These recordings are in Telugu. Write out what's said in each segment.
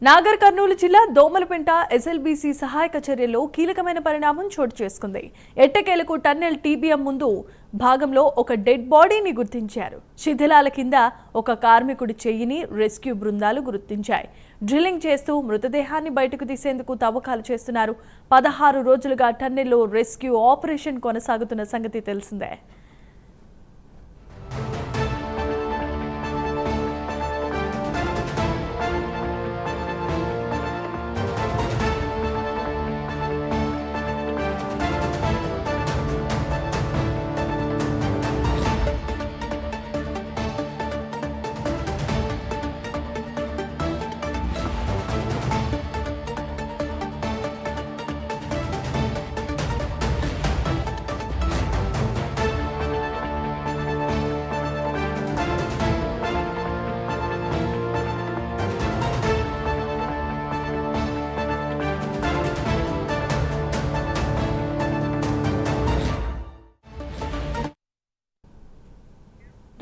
నాగర్ కర్నూలు జిల్లా దోమలపెంట ఎస్ఎల్బీసీ సహాయక చర్యల్లో కీలకమైన పరిణామం చోటు చేసుకుంది. ఎట్టకేలకు టన్నెల్ టీబీఎం ముందు భాగంలో ఒక డెడ్ బాడీని గుర్తించారు. శిథిలాల కింద ఒక కార్మికుడి చెయ్యిని రెస్క్యూ బృందాలు గుర్తించాయి. డ్రిల్లింగ్ చేస్తూ మృతదేహాన్ని బయటకు తీసేందుకు తవ్వకాలు చేస్తున్నారు. 16 రోజులుగా టన్నెల్లో రెస్క్యూ ఆపరేషన్ కొనసాగుతున్న సంగతి తెలిసిందే.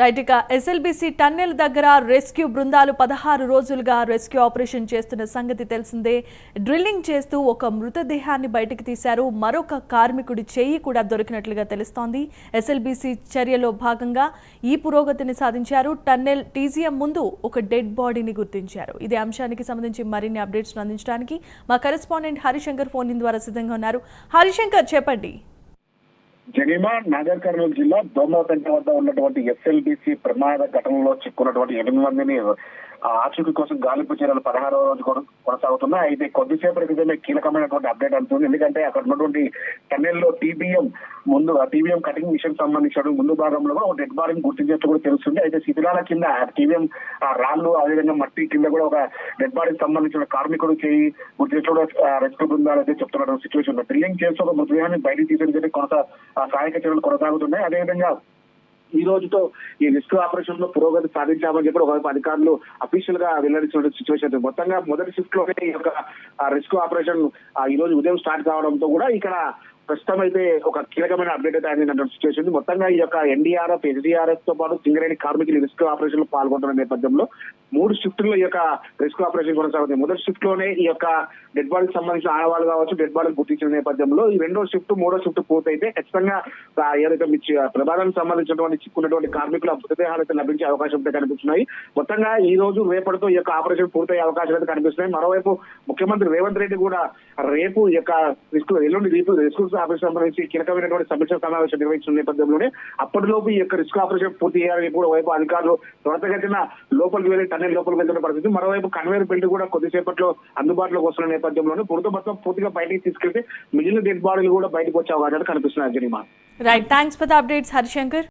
రైట్గా ఎస్ఎల్బీసీ టన్నెల్ దగ్గర రెస్క్యూ బృందాలు 16 రోజులుగా రెస్క్యూ ఆపరేషన్ చేస్తున్న సంగతి తెలిసిందే. డ్రిల్లింగ్ చేస్తూ ఒక మృతదేహాన్ని బయటకు తీశారు. మరొక కార్మికుడి చెయ్యి కూడా దొరికినట్లుగా తెలుస్తోంది. ఎస్ఎల్బీసీ చర్యలో భాగంగా ఈ పురోగతిని సాధించారు. టన్నెల్ టీజీఎం ముందు ఒక డెడ్ బాడీని గుర్తించారు. ఇదే అంశానికి సంబంధించి మరిన్ని అప్డేట్స్ అందించడానికి మా కరెస్పాండెంట్ హరిశంకర్ ఫోన్ ఇన్ ద్వారా సిద్ధంగా ఉన్నారు. హరిశంకర్, చెప్పండి. జనీమా నాగర్ కర్నూలు జిల్లా దోమలపెంట వద్ద ఉన్నటువంటి ఎస్ఎల్బీసీ ప్రమాద ఘటనలో చిక్కున్నటువంటి 8 మందిని ఆచూకీ కోసం గాలింపు చర్యలు 16వ రోజు కొనసాగుతున్నాయి. అయితే కొద్దిసేపటి క్రితమే కీలకమైనటువంటి అప్డేట్ అందుతుంది. ఎందుకంటే అక్కడ ఉన్నటువంటి టన్నెల్లో టీబీఎం కటింగ్ మిషన్ సంబంధించిన ముందు భాగంలో కూడా ఒక డెడ్ బాడీని గుర్తించినట్టు కూడా తెలుస్తుంది. అయితే శిథిలాల కింద టీబీఎం రాళ్లు, అదేవిధంగా మట్టి కింద కూడా ఒక డెడ్ బాడీకి సంబంధించిన కార్మికుడు చేయి గుర్తించడం కూడా రెస్క్యూ బృందాలు అయితే చెప్తున్న సిచ్యువేషన్. డ్రిల్లింగ్ చేస్తూ ఒక మృతదేహాన్ని బయటికి తీసేందుకు సహాయక చర్యలు కొనసాగుతున్నాయి. అదేవిధంగా ఈ రోజుతో ఈ రెస్క్యూ ఆపరేషన్ లో పురోగతి సాధించామని చెప్పి ఒకవైపు అధికారులు అఫీషియల్ గా వెల్లడించిన సిచ్యువేషన్. మొత్తంగా మొదటి షిఫ్ట్ లోనే ఈ యొక్క రెస్క్యూ ఆపరేషన్ ఈ రోజు ఉదయం స్టార్ట్ కావడంతో కూడా ఇక్కడ ప్రస్తుతం అయితే ఒక కీలకమైన అప్డేట్ అయితే అందినటువంటి సిచ్యువేషన్. మొత్తంగా ఈ యొక్క ఎన్డీఆర్ఎఫ్, ఎస్డీఆర్ఎఫ్ తో పాటు సింగరేణి కార్మికులు రెస్క్యూ ఆపరేషన్ లో పాల్గొంటున్న నేపథ్యంలో 3 షిఫ్ట్లో ఈ యొక్క రెస్క్యూ ఆపరేషన్ కొనసాగుతుంది. మొదటి షిఫ్ట్ లోనే ఈ యొక్క డెడ్ బాడీకి సంబంధించిన ఆడవాళ్ళు కావచ్చు డెడ్ బాడీని గుర్తించిన నేపథ్యంలో ఈ 2వ షిఫ్ట్ 3వ షిఫ్ట్ పూర్తయితే ఖచ్చితంగా ఏదైతే ప్రమాదానికి సంబంధించినటువంటి చిక్కున్నటువంటి కార్మికుల మృతదేహాలు అయితే లభించే అవకాశం అయితే కనిపిస్తున్నాయి. మొత్తంగా ఈ రోజు రేపటితో ఈ యొక్క ఆపరేషన్ పూర్తయ్యే అవకాశాలు అయితే కనిపిస్తున్నాయి. మరోవైపు ముఖ్యమంత్రి రేవంత్ రెడ్డి కూడా రేపు ఈ యొక్క ఎల్లుండి రెస్క్యూ ఆపరేషన్ సంబంధించి కీలకమైనటువంటి సమీక్ష సమావేశం నిర్వహించిన నేపథ్యంలోనే అప్పటిలోపు ఈ యొక్క రెస్క్యూ ఆపరేషన్ పూర్తి చేయాలని కూడా వైపు అధికారులు త్వరతగతిన లోపలికి వెళ్ళి టన్నెల్ లోపలికి వెళ్తున్న పరిస్థితి. మరోవైపు కన్వేయర్ బెల్ట్ కూడా కొద్దిసేపట్లో అందుబాటులోకి వస్తున్న నేపథ్యంలోనే మొత్తం పూర్తిగా బయటికి తీసుకెళ్తే మిగిలిన డెడ్ బాడీలు కూడా బయటకు వచ్చే అవకాశాలు కనిపిస్తున్నాయి. జనీమా, right, thanks for the updates Harishankar.